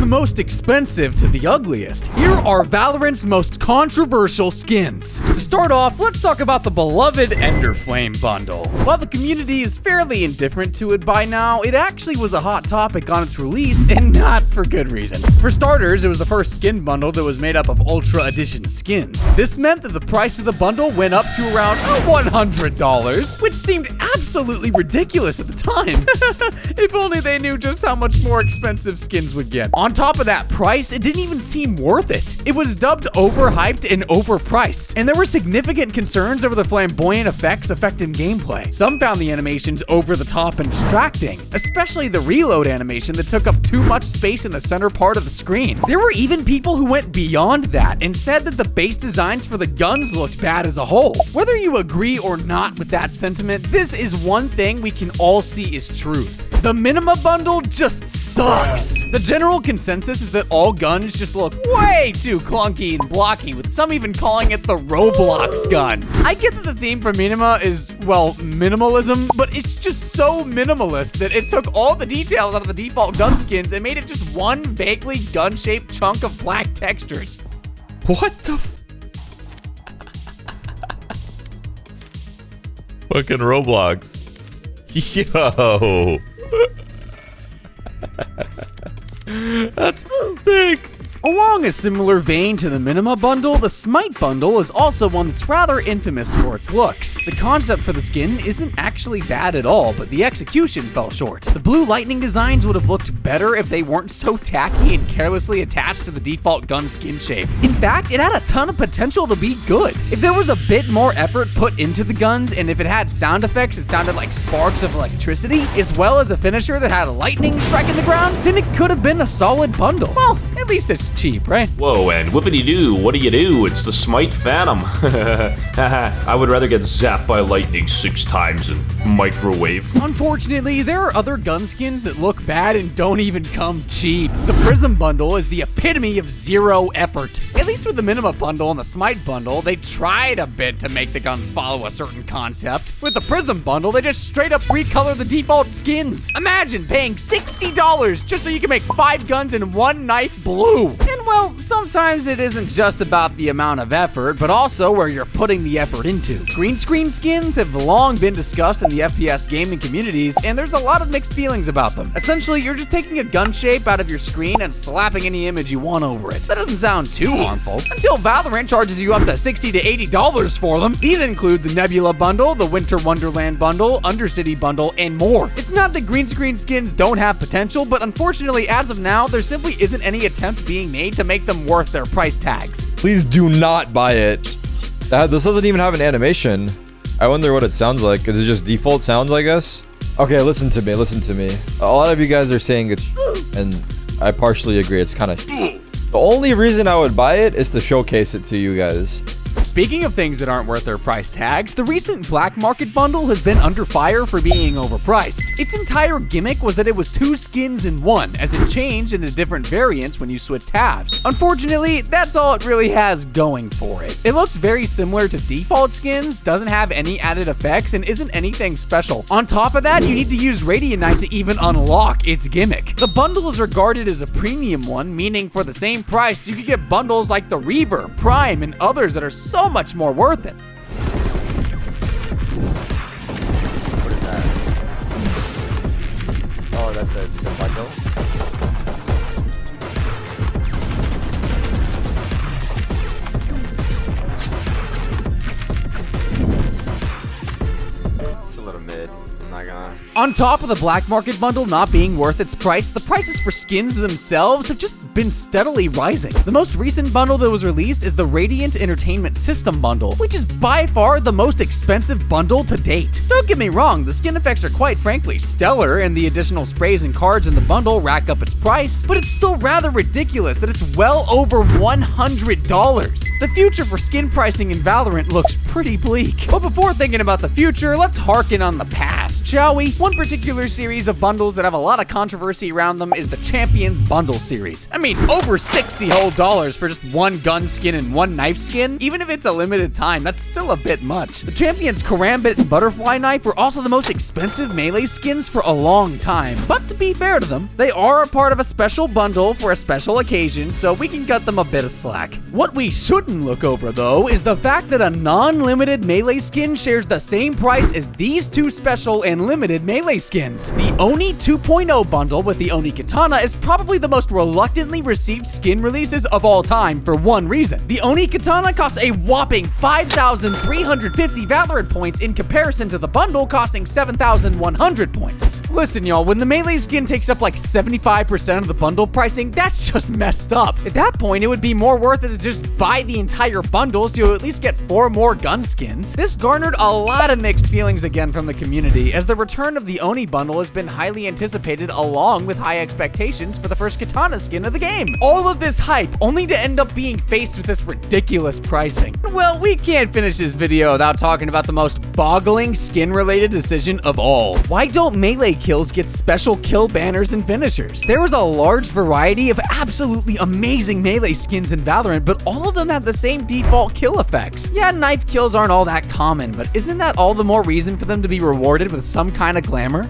the most expensive to the ugliest, here are Valorant's most controversial skins. To start off, let's talk about the beloved Ender Flame bundle. While the community is fairly indifferent to it by now, it actually was a hot topic on its release, and not for good reasons. For starters, it was the first skin bundle that was made up of Ultra Edition skins. This meant that the price of the bundle went up to around $100, which seemed absolutely ridiculous at the time. If only they knew just how much more expensive skins would get. On top of that price, it didn't even seem worth it. It was dubbed overhyped and overpriced, and there were significant concerns over the flamboyant effects affecting gameplay. Some found the animations over the top and distracting, especially the reload animation that took up too much space in the center part of the screen. There were even people who went beyond that and said that the base designs for the guns looked bad as a whole. Whether you agree or not with that sentiment, this is one thing we can all see is truth. The Minima bundle just sucks. The general consensus is that all guns just look way too clunky and blocky, with some even calling it the Roblox guns. I get that the theme for Minima is, well, minimalism, but it's just so minimalist that it took all the details out of the default gun skins and made it just one vaguely gun-shaped chunk of black textures. What the fucking Roblox. Yo. That's sick. Along a similar vein to the Minima bundle, the Smite bundle is also one that's rather infamous for its looks. The concept for the skin isn't actually bad at all, but the execution fell short. The blue lightning designs would have looked better if they weren't so tacky and carelessly attached to the default gun skin shape. In fact, it had a ton of potential to be good. If there was a bit more effort put into the guns, and if it had sound effects that sounded like sparks of electricity, as well as a finisher that had lightning striking the ground, then it could have been a solid bundle. Well, at least it's cheap, right? Whoa, and whippity-doo, what do? It's the Smite Phantom. I would rather get zapped by lightning 6 times and microwaved. Unfortunately, there are other gun skins that look bad and don't even come cheap. The Prism bundle is the epitome of zero effort. At least with the Minima bundle and the Smite bundle, they tried a bit to make the guns follow a certain concept. With the Prism bundle, they just straight up recolor the default skins. Imagine paying $60 just so you can make 5 guns and 1 knife blue. And well, sometimes it isn't just about the amount of effort, but also where you're putting the effort into. Green screen skins have long been discussed in the FPS gaming communities, and there's a lot of mixed feelings about them. Essentially, you're just taking a gun shape out of your screen and slapping any image you want over it. That doesn't sound too harmful, until Valorant charges you up to $60 to $80 for them. These include the Nebula bundle, the Winter Wonderland bundle, Undercity bundle, and more. It's not that green screen skins don't have potential, but unfortunately, as of now, there simply isn't any attempt being made to make them worth their price tags. Please do not buy it. This doesn't even have an animation. I wonder what it sounds like. Is it just default sounds, I guess? Okay, listen to me. A lot of you guys are saying it's and I partially agree. It's kind of the only reason I would buy it is to showcase it to you guys. Speaking of things that aren't worth their price tags, the recent Black Market bundle has been under fire for being overpriced. Its entire gimmick was that it was 2 skins in 1, as it changed into different variants when you switched halves. Unfortunately, that's all it really has going for it. It looks very similar to default skins, doesn't have any added effects, and isn't anything special. On top of that, you need to use Radiant Knight to even unlock its gimmick. The bundle is regarded as a premium one, meaning for the same price, you could get bundles like the Reaver, Prime, and others that are so much more worth it. What is that? Oh, that's the bundle. It's a little mid. I'm not gonna. On top of the Black Market bundle not being worth its price, the prices for skins themselves have just been steadily rising. The most recent bundle that was released is the Radiant Entertainment System bundle, which is by far the most expensive bundle to date. Don't get me wrong, the skin effects are quite frankly stellar, and the additional sprays and cards in the bundle rack up its price, but it's still rather ridiculous that it's well over $100. The future for skin pricing in Valorant looks pretty bleak. But before thinking about the future, let's harken on the past, shall we? One particular series of bundles that have a lot of controversy around them is the Champions Bundle series. I mean, over $60 whole for just one gun skin and one knife skin? Even if it's a limited time, that's still a bit much. The Champions Karambit and Butterfly Knife were also the most expensive melee skins for a long time. But to be fair to them, they are a part of a special bundle for a special occasion, so we can cut them a bit of slack. What we shouldn't look over, though, is the fact that a non-limited melee skin shares the same price as these two special and limited melee skins. The Oni 2.0 bundle with the Oni Katana is probably the most reluctantly received skin releases of all time for one reason. The Oni Katana costs a whopping 5,350 Valorant points in comparison to the bundle costing 7,100 points. Listen, y'all, when the melee skin takes up like 75% of the bundle pricing, that's just messed up. At that point, it would be more worth it to just buy the entire bundle so you at least get 4 more gun skins. This garnered a lot of mixed feelings again from the community, as the return of the Oni bundle has been highly anticipated along with high expectations for the first Katana skin of the game. All of this hype only to end up being faced with this ridiculous pricing. Well, we can't finish this video without talking about the most boggling skin-related decision of all. Why don't melee kills get special kill banners and finishers? There is a large variety of absolutely amazing melee skins in Valorant, but all of them have the same default kill effects. Yeah, knife kills aren't all that common, but isn't that all the more reason for them to be rewarded with some kind of glamour?